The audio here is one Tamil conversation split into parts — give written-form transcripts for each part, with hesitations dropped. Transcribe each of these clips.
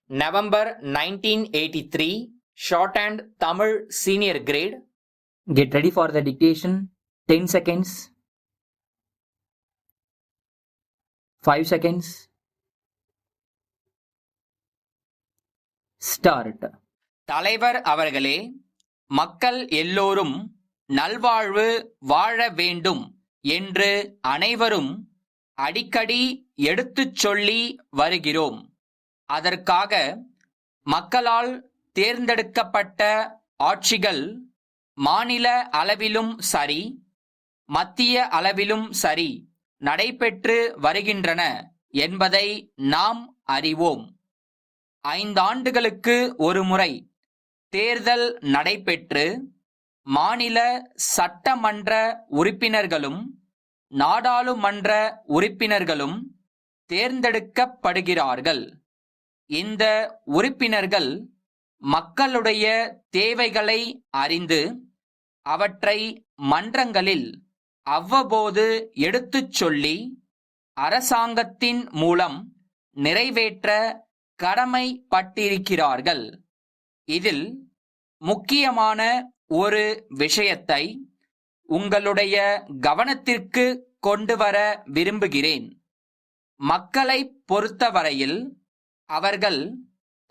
November 1983, shorthand Tamil senior grade. Get ready for the dictation. 10 seconds. 5 seconds. Start. தலைவர் அவர்களே, மக்கள் எல்லோரும் நல்வாழ்வு வாழ வேண்டும் என்று அனைவரும் அடிக்கடி எடுத்துச் சொல்லி வருகிறோம். அதற்காக மக்களால் தேர்ந்தெடுக்கப்பட்ட ஆட்சிகள் மாநில அளவிலும் சரி, மத்திய அளவிலும் சரி நடைபெற்று வருகின்றன என்பதை நாம் அறிவோம். 5 ஆண்டுகளுக்கு ஒருமுறை தேர்தல் நடைபெற்று மாநில சட்டமன்ற உறுப்பினர்களும் நாடாளுமன்ற உறுப்பினர்களும் தேர்ந்தெடுக்கப்படுகிறார்கள். இந்த உறுப்பினர்கள் மக்களுடைய தேவைகளை அறிந்து அவற்றை மன்றங்களில் அவ்வப்போது எடுத்துச் சொல்லி அரசாங்கத்தின் மூலம் நிறைவேற்ற கடமைப்பட்டிருக்கிறார்கள். இதில் முக்கியமான ஒரு விஷயத்தை உங்களுடைய கவனத்திற்கு கொண்டு வர விரும்புகிறேன். மக்களை பொறுத்தவரையில் அவர்கள்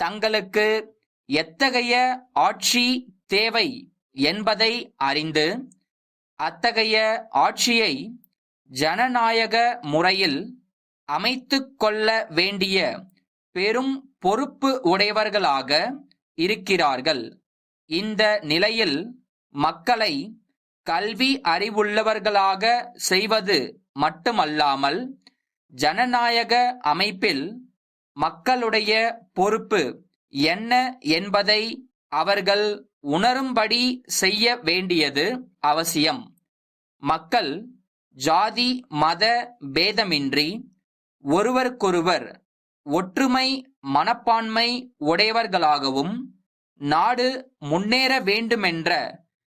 தங்களுக்கு எத்தகைய ஆட்சி தேவை என்பதை அறிந்து அத்தகைய ஆட்சியை ஜனநாயக முறையில் அமைத்துக் கொள்ள வேண்டிய பெரும் பொறுப்பு உடையவர்களாக இருக்கிறார்கள். இந்த நிலையில் மக்களை கல்வி அறிவுள்ளவர்களாக செய்வது மட்டுமல்லாமல் ஜனநாயக அமைப்பில் மக்களுடைய பொறுப்பு என்ன என்பதை அவர்கள் உணரும்படி செய்ய வேண்டியது அவசியம். மக்கள் ஜாதி மத பேதமின்றி ஒருவருக்கொருவர் ஒற்றுமை மனப்பான்மை உடையவர்களாகவும் நாடு முன்னேற வேண்டுமென்ற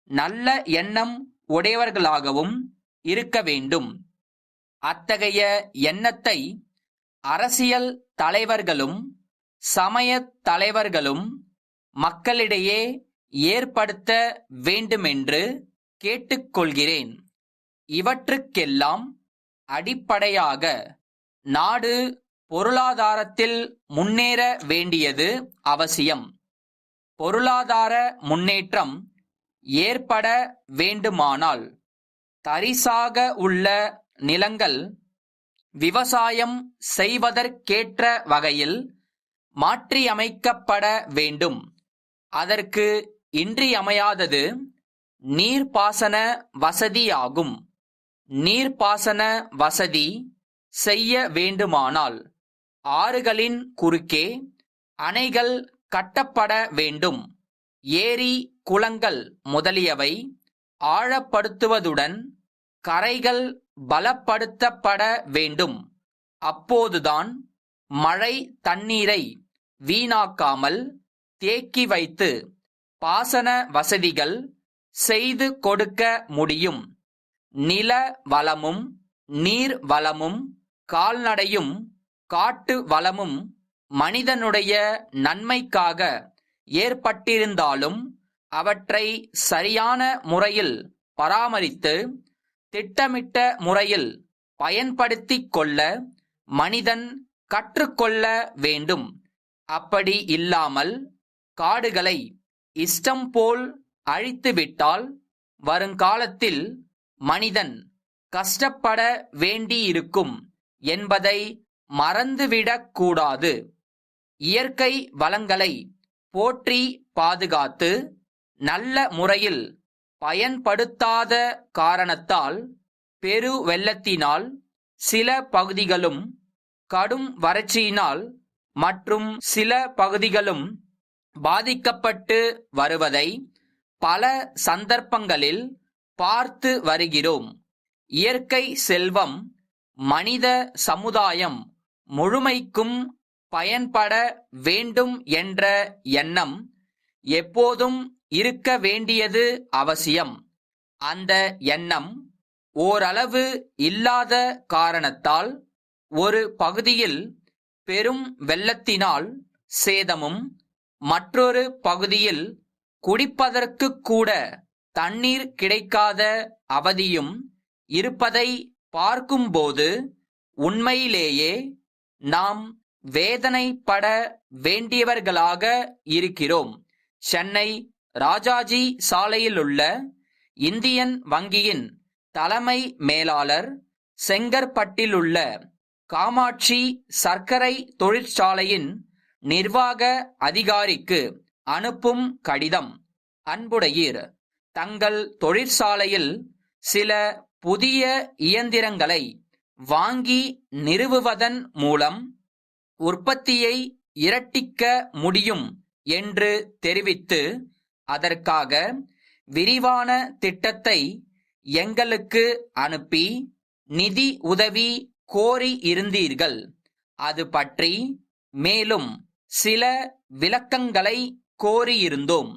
நல்ல எண்ணம் உடையவர்களாகவும் இருக்க வேண்டும். அத்தகைய எண்ணத்தை அரசியல் தலைவர்களும் சமய தலைவர்களும் மக்களிடையே ஏற்படுத்த வேண்டுமென்று கேட்டுக்கொள்கிறேன். இவற்றுக்கெல்லாம் அடிப்படையாக நாடு பொருளாதாரத்தில் முன்னேற வேண்டியது அவசியம். பொருளாதார முன்னேற்றம் ஏற்பட வேண்டுமானால் தரிசாக உள்ள நிலங்கள் விவசாயம் செய்வதற்கேற்ற வகையில் மாற்றியமைக்கப்பட வேண்டும். அதற்கு இன்றியமையாதது நீர்ப்பாசன வசதியாகும். நீர்ப்பாசன வசதி செய்ய வேண்டுமானால் ஆறுகளின் குறுக்கே அணைகள் கட்டப்பட வேண்டும். ஏரி குளங்கள் முதலியவை ஆழப்படுத்துவதுடன் கரைகள் பலப்படுத்தப்பட வேண்டும். அப்போதுதான் மழை தண்ணீரை வீணாக்காமல் தேக்கி வைத்து பாசன வசதிகள் செய்து கொடுக்க முடியும். நில வளமும் நீர் வளமும் கால்நடையும் காட்டு வளமும் மனிதனுடைய நன்மைக்காக ஏற்பட்டிருந்தாலும் அவற்றை சரியான முறையில் பராமரித்து திட்டமிட்ட முறையில் பயன்படுத்திக் கொள்ள மனிதன் கற்றுக்கொள்ள வேண்டும். அப்படி இல்லாமல் காடுகளை இஷ்டம் போல் அழித்துவிட்டால் வருங்காலத்தில் மனிதன் கஷ்டப்பட வேண்டியிருக்கும் என்பதை மறந்துவிடக் கூடாது. இயற்கை வளங்களை போற்றி பாதுகாத்து நல்ல முறையில் பயன்படுத்தாத காரணத்தால் பெரு வெள்ளத்தினால் சில பகுதிகளும் கடும் வறட்சியினால் மற்றும் சில பகுதிகளும் பாதிக்கப்பட்டு வருவதை பல சந்தர்ப்பங்களில் பார்த்து வருகிறோம். இயற்கை செல்வம் மனித சமுதாயம் முழுமைக்கும் பயன்பட வேண்டும் என்ற எண்ணம் எப்போதும் இருக்க வேண்டியது அவசியம். அந்த எண்ணம் ஓரளவு இல்லாத காரணத்தால் ஒரு பகுதியில் பெரும் வெள்ளத்தினால் சேதமும், மற்றொரு பகுதியில் குடிப்பதற்கு கூட தண்ணீர் கிடைக்காத அவதியும் இருப்பதை பார்க்கும்போது உண்மையிலேயே நாம் வேதனைப்பட வேண்டியவர்களாக இருக்கிறோம். சென்னை ராஜாஜி சாலையிலுள்ள இந்தியன் வங்கியின் தலைமை மேலாளர், செங்கற்பட்டிலுள்ள காமாட்சி சர்க்கரை தொழிற்சாலையின் நிர்வாக அதிகாரிக்கு அனுப்பும் கடிதம். அன்புடையீர், தங்கள் தொழிற்சாலையில் சில புதிய இயந்திரங்களை வாங்கி நிறுவுவதன் மூலம் உற்பத்தியை இரட்டிக்க முடியும் என்று தெரிவித்து அதற்காக விரிவான திட்டத்தை எங்களுக்கு அனுப்பி நிதி உதவி கோரி இருந்தீர்கள். அது பற்றி மேலும் சில விளக்கங்களை கோரியிருந்தோம்.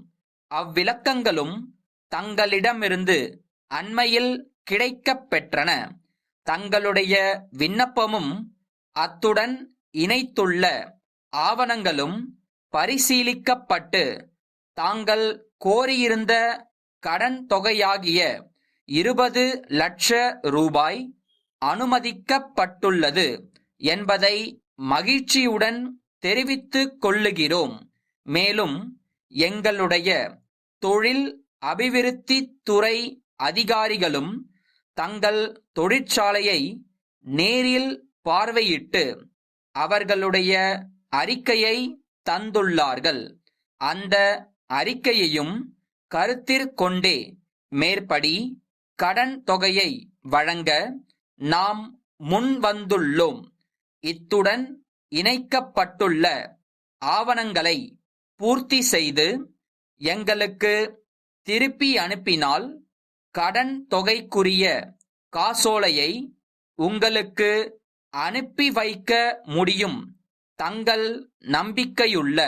அவ்விளக்கங்களும் தங்களிடமிருந்து அண்மையில் கிடைக்கப் பெற்றன. தங்களுடைய விண்ணப்பமும் அத்துடன் இணைத்துள்ள ஆவணங்களும் பரிசீலிக்கப்பட்டு தாங்கள் கோரியிருந்த கடன் தொகையாகிய 20 லட்ச ரூபாய் அனுமதிக்கப்பட்டுள்ளது என்பதை மகிழ்ச்சியுடன் தெரிவித்துக் கொள்ளுகிறோம். மேலும் எங்களுடைய தொழில் அபிவிருத்தி துறை அதிகாரிகளும் தங்கள் தொழிற்சாலையை நேரில் பார்வையிட்டு அவர்களுடைய அறிக்கையை தந்துள்ளார்கள். அந்த அறிக்கையையும் கருத்திற்கொண்டே மேற்படி கடன் தொகையை வழங்க நாம் முன்வந்துள்ளோம். இத்துடன் இணைக்கப்பட்டுள்ள ஆவணங்களை பூர்த்தி செய்து எங்களுக்கு திருப்பி அனுப்பினால் கடன் தொகைக்குரிய காசோலையை உங்களுக்கு அனுப்பி வைக்க முடியும். தங்கள் நம்பிக்கையுள்ள